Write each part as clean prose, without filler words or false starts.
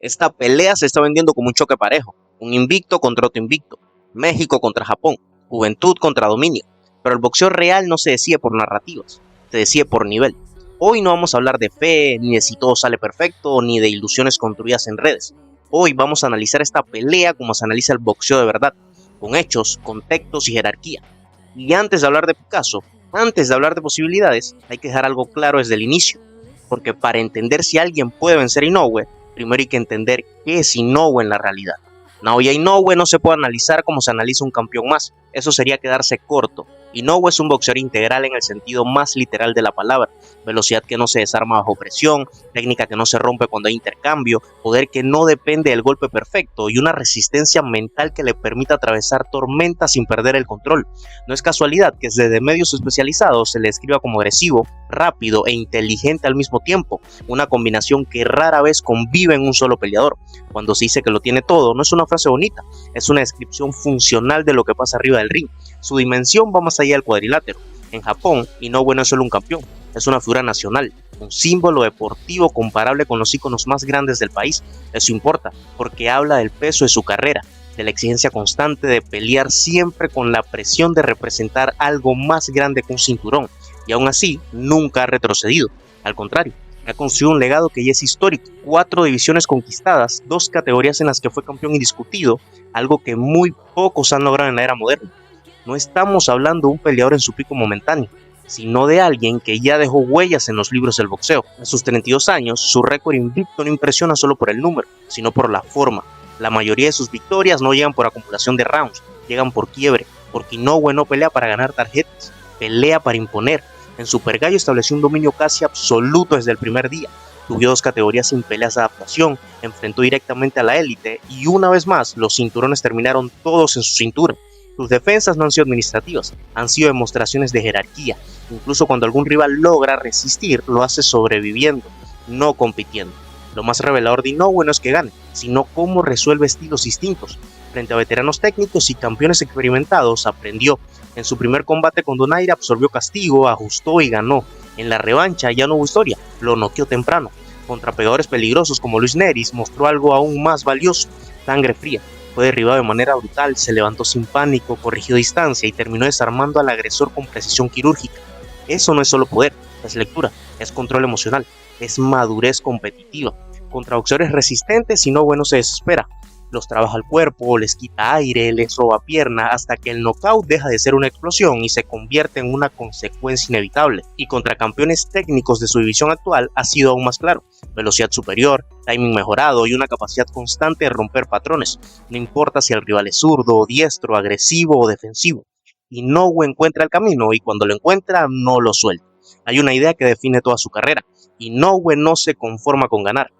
Esta pelea se está vendiendo como un choque parejo, un invicto contra otro invicto, México contra Japón, juventud contra dominio, pero el boxeo real no se decide por narrativas, se decide por nivel. Hoy no vamos a hablar de fe, ni de si todo sale perfecto, ni de ilusiones construidas en redes. Hoy vamos a analizar esta pelea como se analiza el boxeo de verdad, con hechos, contextos y jerarquía. Y antes de hablar de Picasso, antes de hablar de posibilidades, hay que dejar algo claro desde el inicio, porque para entender si alguien puede vencer a Inoue, primero hay que entender qué es Inoue en la realidad. Naoya Inoue no se puede analizar como se analiza un campeón más, eso sería quedarse corto. Inoue es un boxeador integral en el sentido más literal de la palabra, velocidad que no se desarma bajo presión, técnica que no se rompe cuando hay intercambio, poder que no depende del golpe perfecto y una resistencia mental que le permite atravesar tormentas sin perder el control. No es casualidad que desde medios especializados se le describa como agresivo, rápido e inteligente al mismo tiempo, una combinación que rara vez convive en un solo peleador. Cuando se dice que lo tiene todo, no es una frase bonita, es una descripción funcional de lo que pasa arriba del ring. Su dimensión va más allá del cuadrilátero. En Japón, Inoue no es solo un campeón, es una figura nacional, un símbolo deportivo comparable con los íconos más grandes del país. Eso importa, porque habla del peso de su carrera, de la exigencia constante de pelear siempre con la presión de representar algo más grande que un cinturón, y aún así nunca ha retrocedido. Al contrario, ha construido un legado que ya es histórico, 4 divisiones conquistadas, 2 categorías en las que fue campeón indiscutido, algo que muy pocos han logrado en la era moderna. No estamos hablando de un peleador en su pico momentáneo, sino de alguien que ya dejó huellas en los libros del boxeo. A sus 32 años, su récord invicto no impresiona solo por el número, sino por la forma. La mayoría de sus victorias no llegan por acumulación de rounds, llegan por quiebre, porque Inoue no pelea para ganar tarjetas, pelea para imponer. En Super Gallo estableció un dominio casi absoluto desde el primer día. Subió 2 categorías sin peleas de adaptación, enfrentó directamente a la élite y una vez más los cinturones terminaron todos en su cintura. Sus defensas no han sido administrativas, han sido demostraciones de jerarquía. Incluso cuando algún rival logra resistir, lo hace sobreviviendo, no compitiendo. Lo más revelador de Inoue no es que gane, sino cómo resuelve estilos distintos. Frente a veteranos técnicos y campeones experimentados, aprendió. En su primer combate con Donaire absorbió castigo, ajustó y ganó. En la revancha ya no hubo historia, lo noqueó temprano. Contra pegadores peligrosos como Luis Neris mostró algo aún más valioso, sangre fría. Fue derribado de manera brutal, se levantó sin pánico, corrigió distancia y terminó desarmando al agresor con precisión quirúrgica. Eso no es solo poder, es lectura, es control emocional, es madurez competitiva. Contra boxeadores resistentes, Inoue no se desespera. Los trabaja al cuerpo, les quita aire, les roba pierna, hasta que el knockout deja de ser una explosión y se convierte en una consecuencia inevitable. Y contra campeones técnicos de su división actual ha sido aún más claro. Velocidad superior, timing mejorado y una capacidad constante de romper patrones. No importa si el rival es zurdo, diestro, agresivo o defensivo. Inoue encuentra el camino y cuando lo encuentra no lo suelta. Hay una idea que define toda su carrera. Inoue no se conforma con ganar,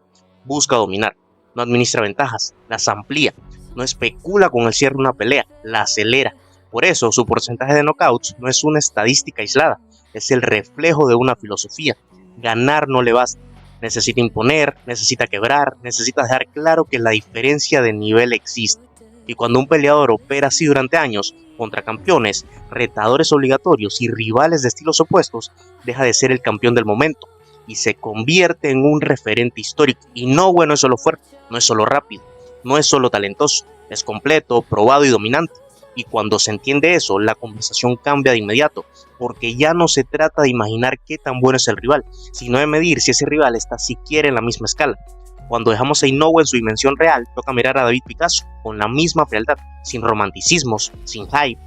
busca dominar. No administra ventajas, las amplía. No especula con el cierre de una pelea, la acelera. Por eso su porcentaje de knockouts no es una estadística aislada, es el reflejo de una filosofía. Ganar no le basta. Necesita imponer, necesita quebrar, necesita dejar claro que la diferencia de nivel existe. Y cuando un peleador opera así durante años, contra campeones, retadores obligatorios y rivales de estilos opuestos, deja de ser el campeón del momento y se convierte en un referente histórico. Inoue no es solo fuerte, no es solo rápido, no es solo talentoso, es completo, probado y dominante. Y cuando se entiende eso, la conversación cambia de inmediato, porque ya no se trata de imaginar qué tan bueno es el rival, sino de medir si ese rival está siquiera en la misma escala. Cuando dejamos a Inoue en su dimensión real, toca mirar a David Picasso con la misma frialdad, sin romanticismos, sin hype,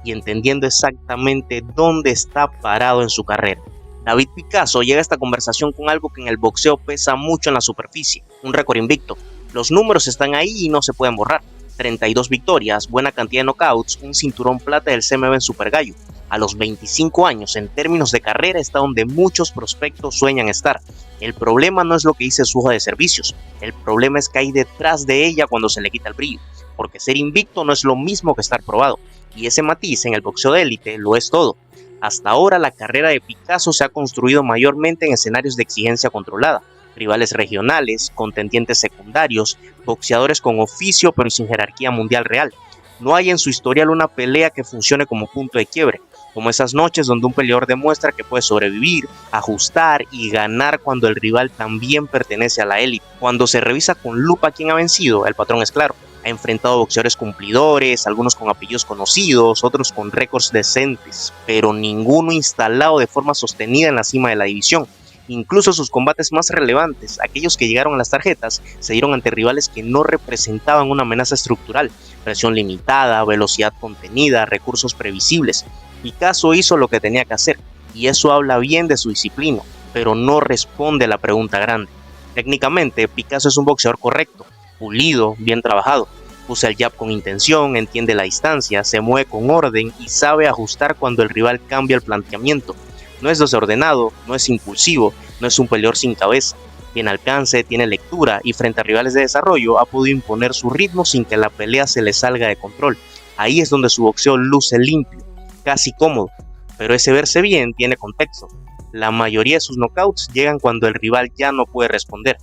y entendiendo exactamente dónde está parado en su carrera. David Picasso llega a esta conversación con algo que en el boxeo pesa mucho en la superficie, un récord invicto. Los números están ahí y no se pueden borrar. 32 victorias, buena cantidad de knockouts, un cinturón plata del CMB en Super Gallo. A los 25 años, en términos de carrera, está donde muchos prospectos sueñan estar. El problema no es lo que dice su hoja de servicios, el problema es que hay detrás de ella cuando se le quita el brillo, porque ser invicto no es lo mismo que estar probado, y ese matiz en el boxeo de élite lo es todo. Hasta ahora la carrera de Picasso se ha construido mayormente en escenarios de exigencia controlada, rivales regionales, contendientes secundarios, boxeadores con oficio pero sin jerarquía mundial real. No hay en su historial una pelea que funcione como punto de quiebre, como esas noches donde un peleador demuestra que puede sobrevivir, ajustar y ganar cuando el rival también pertenece a la élite. Cuando se revisa con lupa quién ha vencido, el patrón es claro. Ha enfrentado boxeadores cumplidores, algunos con apellidos conocidos, otros con récords decentes, pero ninguno instalado de forma sostenida en la cima de la división. Incluso sus combates más relevantes, aquellos que llegaron a las tarjetas, se dieron ante rivales que no representaban una amenaza estructural, presión limitada, velocidad contenida, recursos previsibles. Picasso hizo lo que tenía que hacer, y eso habla bien de su disciplina, pero no responde a la pregunta grande. Técnicamente, Picasso es un boxeador correcto, pulido, bien trabajado. Usa el jab con intención, entiende la distancia, se mueve con orden y sabe ajustar cuando el rival cambia el planteamiento. No es desordenado, no es impulsivo, no es un peleador sin cabeza. Tiene alcance, tiene lectura y frente a rivales de desarrollo ha podido imponer su ritmo sin que la pelea se le salga de control. Ahí es donde su boxeo luce limpio, casi cómodo, pero ese verse bien tiene contexto. La mayoría de sus knockouts llegan cuando el rival ya no puede responder,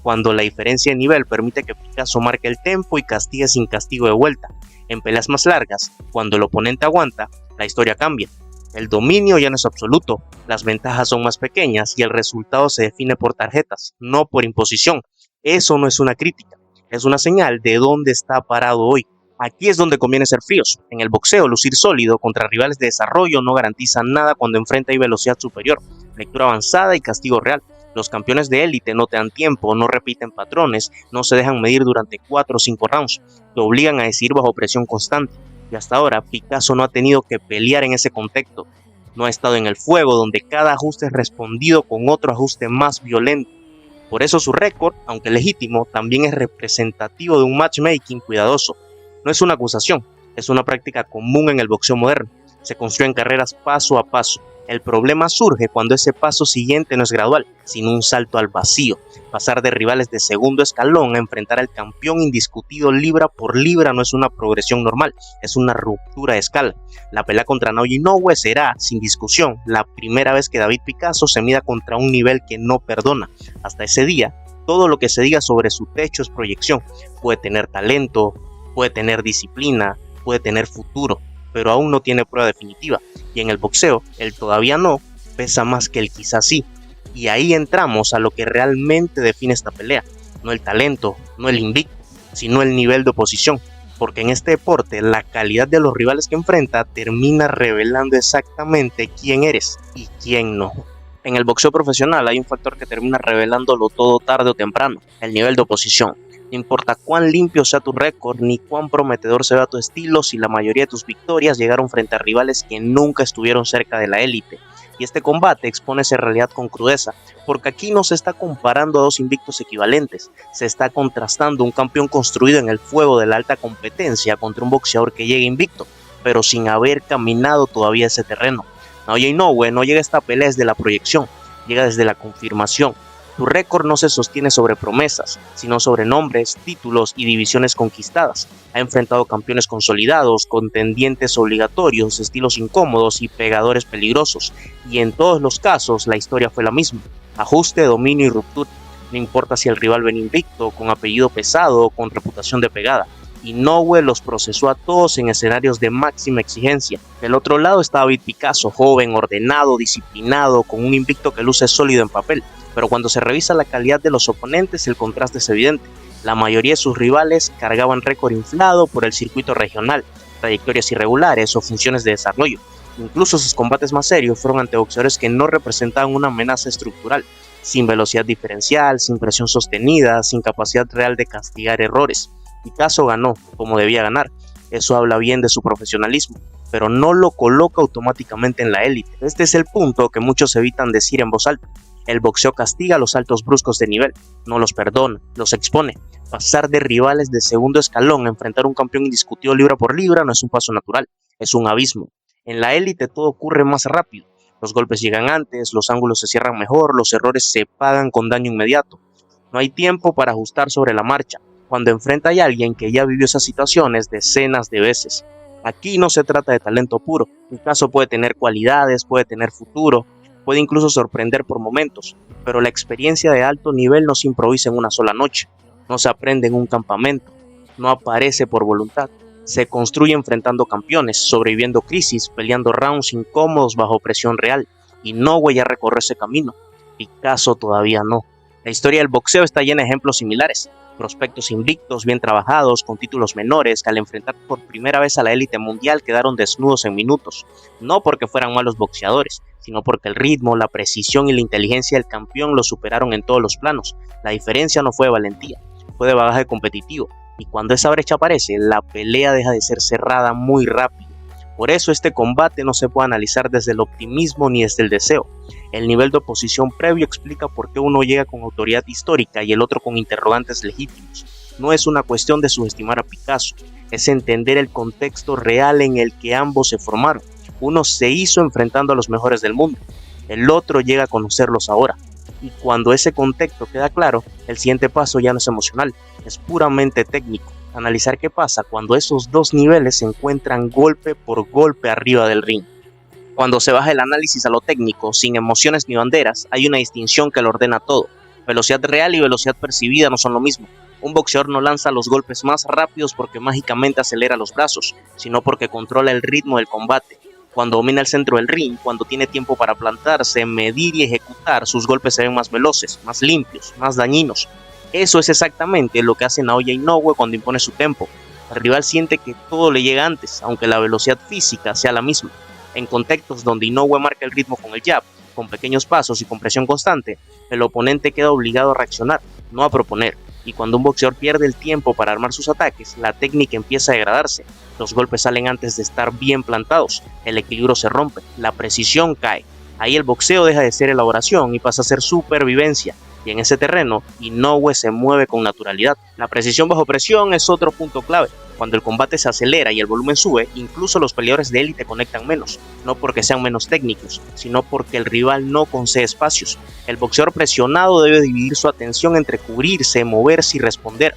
cuando la diferencia de nivel permite que Picasso marque el tempo y castigue sin castigo de vuelta. En peleas más largas, cuando el oponente aguanta, la historia cambia. El dominio ya no es absoluto, las ventajas son más pequeñas y el resultado se define por tarjetas, no por imposición. Eso no es una crítica, es una señal de dónde está parado hoy. Aquí es donde conviene ser fríos. En el boxeo, lucir sólido contra rivales de desarrollo no garantiza nada cuando enfrenta hay velocidad superior, lectura avanzada y castigo real. Los campeones de élite no te dan tiempo, no repiten patrones, no se dejan medir durante 4 o 5 rounds, te obligan a decidir bajo presión constante. Y hasta ahora, Picasso no ha tenido que pelear en ese contexto. No ha estado en el fuego, donde cada ajuste es respondido con otro ajuste más violento. Por eso su récord, aunque legítimo, también es representativo de un matchmaking cuidadoso. No es una acusación, es una práctica común en el boxeo moderno. Se construyen carreras paso a paso. El problema surge cuando ese paso siguiente no es gradual, sino un salto al vacío. Pasar de rivales de segundo escalón a enfrentar al campeón indiscutido libra por libra no es una progresión normal, es una ruptura de escala. La pelea contra Naoya Inoue será, sin discusión, la primera vez que David Picasso se mida contra un nivel que no perdona. Hasta ese día, todo lo que se diga sobre su techo es proyección. Puede tener talento, puede tener disciplina, puede tener futuro, pero aún no tiene prueba definitiva. Y en el boxeo, el todavía no pesa más que el quizás sí. Y ahí entramos a lo que realmente define esta pelea. No el talento, no el invicto, sino el nivel de oposición. Porque en este deporte, la calidad de los rivales que enfrenta termina revelando exactamente quién eres y quién no. En el boxeo profesional hay un factor que termina revelándolo todo tarde o temprano, el nivel de oposición. No importa cuán limpio sea tu récord, ni cuán prometedor se vea tu estilo, si la mayoría de tus victorias llegaron frente a rivales que nunca estuvieron cerca de la élite. Y este combate expone esa realidad con crudeza, porque aquí no se está comparando a dos invictos equivalentes, se está contrastando un campeón construido en el fuego de la alta competencia contra un boxeador que llega invicto, pero sin haber caminado todavía ese terreno. Naoya Inoue no llega a esta pelea desde la proyección, llega desde la confirmación. Tu récord no se sostiene sobre promesas, sino sobre nombres, títulos y divisiones conquistadas. Ha enfrentado campeones consolidados, contendientes obligatorios, estilos incómodos y pegadores peligrosos. Y en todos los casos la historia fue la misma: ajuste, dominio y ruptura. No importa si el rival ven invicto, con apellido pesado o con reputación de pegada. Inoue los procesó a todos en escenarios de máxima exigencia. Del otro lado está David Picasso, joven, ordenado, disciplinado, con un invicto que luce sólido en papel. Pero cuando se revisa la calidad de los oponentes, el contraste es evidente. La mayoría de sus rivales cargaban récord inflado por el circuito regional, trayectorias irregulares o funciones de desarrollo. Incluso sus combates más serios fueron ante boxeadores que no representaban una amenaza estructural, sin velocidad diferencial, sin presión sostenida, sin capacidad real de castigar errores. Picasso ganó como debía ganar. Eso habla bien de su profesionalismo, pero no lo coloca automáticamente en la élite. Este es el punto que muchos evitan decir en voz alta. El boxeo castiga los saltos bruscos de nivel, no los perdona, los expone. Pasar de rivales de segundo escalón a enfrentar a un campeón indiscutido libra por libra no es un paso natural, es un abismo. En la élite todo ocurre más rápido, los golpes llegan antes, los ángulos se cierran mejor, los errores se pagan con daño inmediato. No hay tiempo para ajustar sobre la marcha, cuando enfrenta a alguien que ya vivió esas situaciones decenas de veces. Aquí no se trata de talento puro, Picasso puede tener cualidades, puede tener futuro, puede incluso sorprender por momentos, pero la experiencia de alto nivel no se improvisa en una sola noche, no se aprende en un campamento, no aparece por voluntad, Se construye enfrentando campeones, sobreviviendo crisis, peleando rounds incómodos bajo presión real. Inoue ya recorrió ese camino, Picasso todavía no. La historia del boxeo está llena de ejemplos similares. Prospectos invictos, bien trabajados, con títulos menores, que al enfrentar por primera vez a la élite mundial quedaron desnudos en minutos. No porque fueran malos boxeadores, sino porque el ritmo, la precisión y la inteligencia del campeón los superaron en todos los planos. La diferencia no fue de valentía, fue de bagaje competitivo. Y cuando esa brecha aparece, la pelea deja de ser cerrada muy rápido. Por eso este combate no se puede analizar desde el optimismo ni desde el deseo. El nivel de oposición previo explica por qué uno llega con autoridad histórica y el otro con interrogantes legítimos. No es una cuestión de subestimar a Picasso, es entender el contexto real en el que ambos se formaron. Uno se hizo enfrentando a los mejores del mundo, el otro llega a conocerlos ahora. Y cuando ese contexto queda claro, el siguiente paso ya no es emocional, es puramente técnico. Analizar qué pasa cuando esos dos niveles se encuentran golpe por golpe arriba del ring. Cuando se baja el análisis a lo técnico, sin emociones ni banderas, hay una distinción que lo ordena todo. Velocidad real y velocidad percibida no son lo mismo. Un boxeador no lanza los golpes más rápidos porque mágicamente acelera los brazos, sino porque controla el ritmo del combate. Cuando domina el centro del ring, cuando tiene tiempo para plantarse, medir y ejecutar, sus golpes se ven más veloces, más limpios, más dañinos. Eso es exactamente lo que hace Naoya Inoue cuando impone su tempo. El rival siente que todo le llega antes, aunque la velocidad física sea la misma. En contextos donde Inoue marca el ritmo con el jab, con pequeños pasos y con presión constante, el oponente queda obligado a reaccionar, no a proponer. Y cuando un boxeador pierde el tiempo para armar sus ataques, la técnica empieza a degradarse. Los golpes salen antes de estar bien plantados, el equilibrio se rompe, la precisión cae. Ahí el boxeo deja de ser elaboración y pasa a ser supervivencia. Y en ese terreno, Inoue se mueve con naturalidad. La precisión bajo presión es otro punto clave. Cuando el combate se acelera y el volumen sube, incluso los peleadores de élite conectan menos, no porque sean menos técnicos, sino porque el rival no concede espacios. El boxeador presionado debe dividir su atención entre cubrirse, moverse y responder.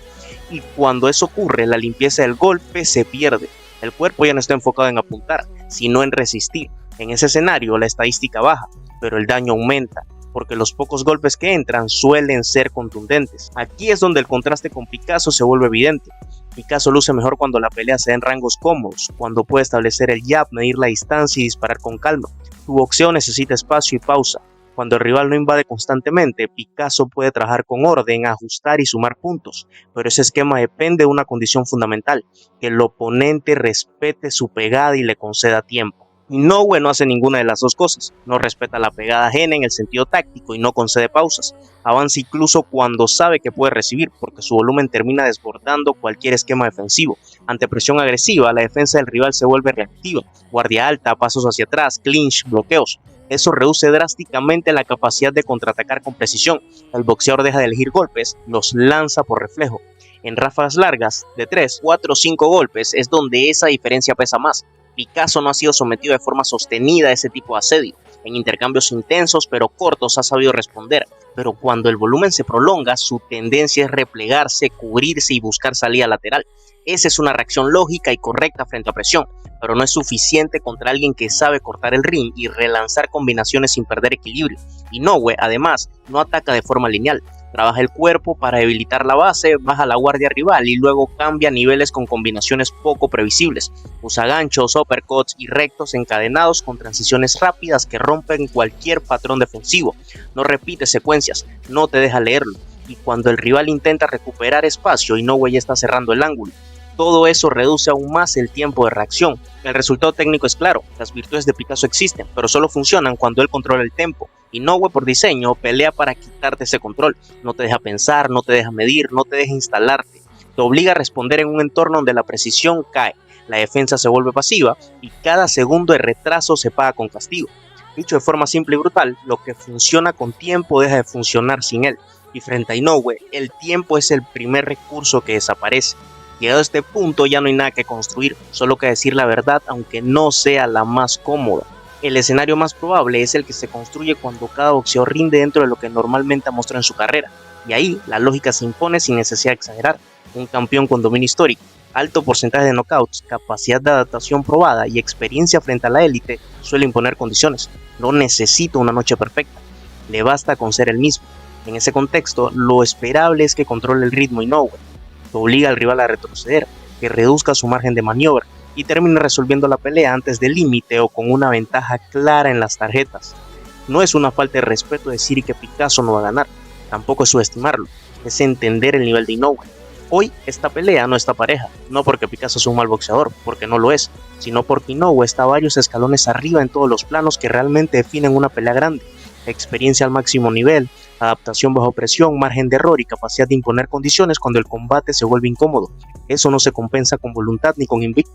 Y cuando eso ocurre, la limpieza del golpe se pierde. El cuerpo ya no está enfocado en apuntar, sino en resistir. En ese escenario, la estadística baja, pero el daño aumenta, porque los pocos golpes que entran suelen ser contundentes. Aquí es donde el contraste con Picasso se vuelve evidente. Picasso luce mejor cuando la pelea se da en rangos cómodos, cuando puede establecer el jab, medir la distancia y disparar con calma. Su boxeo necesita espacio y pausa. Cuando el rival no invade constantemente, Picasso puede trabajar con orden, ajustar y sumar puntos, pero ese esquema depende de una condición fundamental, que el oponente respete su pegada y le conceda tiempo. Inoue no hace ninguna de las dos cosas, no respeta la pegada ajena en el sentido táctico y no concede pausas, avanza incluso cuando sabe que puede recibir porque su volumen termina desbordando cualquier esquema defensivo. Ante presión agresiva, la defensa del rival se vuelve reactiva, guardia alta, pasos hacia atrás, clinch, bloqueos. Eso reduce drásticamente la capacidad de contraatacar con precisión. El boxeador deja de elegir golpes, los lanza por reflejo. En ráfagas largas, de 3, 4 o 5 golpes, es donde esa diferencia pesa más. Picasso no ha sido sometido de forma sostenida a ese tipo de asedio. En intercambios intensos pero cortos ha sabido responder, pero cuando el volumen se prolonga, su tendencia es replegarse, cubrirse y buscar salida lateral. Esa es una reacción lógica y correcta frente a presión, pero no es suficiente contra alguien que sabe cortar el ring y relanzar combinaciones sin perder equilibrio. Inoue, además, no ataca de forma lineal. Trabaja el cuerpo para debilitar la base, baja la guardia rival y luego cambia niveles con combinaciones poco previsibles. Usa ganchos, uppercuts y rectos encadenados con transiciones rápidas que rompen cualquier patrón defensivo. No repite secuencias, no te deja leerlo. Y cuando el rival intenta recuperar espacio, Inoue ya está cerrando el ángulo. Todo eso reduce aún más el tiempo de reacción. El resultado técnico es claro, las virtudes de Picasso existen, pero solo funcionan cuando él controla el tempo. Inoue por diseño pelea para quitarte ese control, no te deja pensar, no te deja medir, no te deja instalarte. Te obliga a responder en un entorno donde la precisión cae, la defensa se vuelve pasiva y cada segundo de retraso se paga con castigo. Dicho de forma simple y brutal, lo que funciona con tiempo deja de funcionar sin él. Y frente a Inoue, el tiempo es el primer recurso que desaparece. Llegado a este punto ya no hay nada que construir, solo que decir la verdad aunque no sea la más cómoda. El escenario más probable es el que se construye cuando cada boxeador rinde dentro de lo que normalmente ha mostrado en su carrera, y ahí la lógica se impone sin necesidad de exagerar. Un campeón con dominio histórico, alto porcentaje de knockouts, capacidad de adaptación probada y experiencia frente a la élite suele imponer condiciones. No necesita una noche perfecta, le basta con ser el mismo. En ese contexto, lo esperable es que controle el ritmo Inoue, que obliga al rival a retroceder, que reduzca su margen de maniobra y termine resolviendo la pelea antes del límite o con una ventaja clara en las tarjetas. No es una falta de respeto decir que Picasso no va a ganar, tampoco es subestimarlo, es entender el nivel de Inoue. Hoy esta pelea no está pareja, no porque Picasso es un mal boxeador, porque no lo es, sino porque Inoue está varios escalones arriba en todos los planos que realmente definen una pelea grande: experiencia al máximo nivel, adaptación bajo presión, margen de error y capacidad de imponer condiciones cuando el combate se vuelve incómodo. Eso no se compensa con voluntad ni con invicto,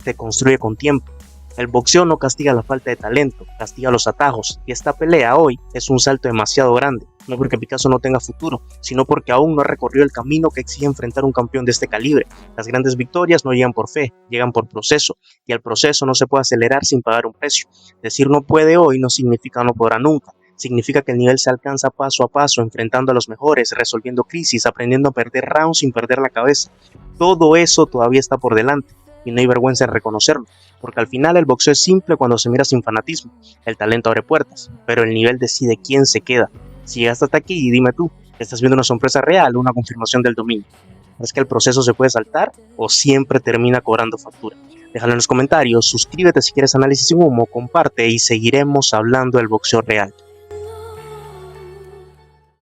se construye con tiempo. El boxeo no castiga la falta de talento, castiga los atajos, y esta pelea hoy es un salto demasiado grande, no porque Picasso no tenga futuro, sino porque aún no ha recorrido el camino que exige enfrentar un campeón de este calibre. Las grandes victorias no llegan por fe, llegan por proceso, y el proceso no se puede acelerar sin pagar un precio. Decir no puede hoy no significa no podrá nunca, significa que el nivel se alcanza paso a paso, enfrentando a los mejores, resolviendo crisis, aprendiendo a perder rounds sin perder la cabeza. Todo eso todavía está por delante, y no hay vergüenza en reconocerlo, porque al final el boxeo es simple cuando se mira sin fanatismo. El talento abre puertas, pero el nivel decide quién se queda. Si llegaste hasta aquí, dime tú, ¿estás viendo una sorpresa real o una confirmación del dominio? ¿Es que el proceso se puede saltar o siempre termina cobrando factura? Déjalo en los comentarios, suscríbete si quieres análisis sin humo, comparte y seguiremos hablando del boxeo real.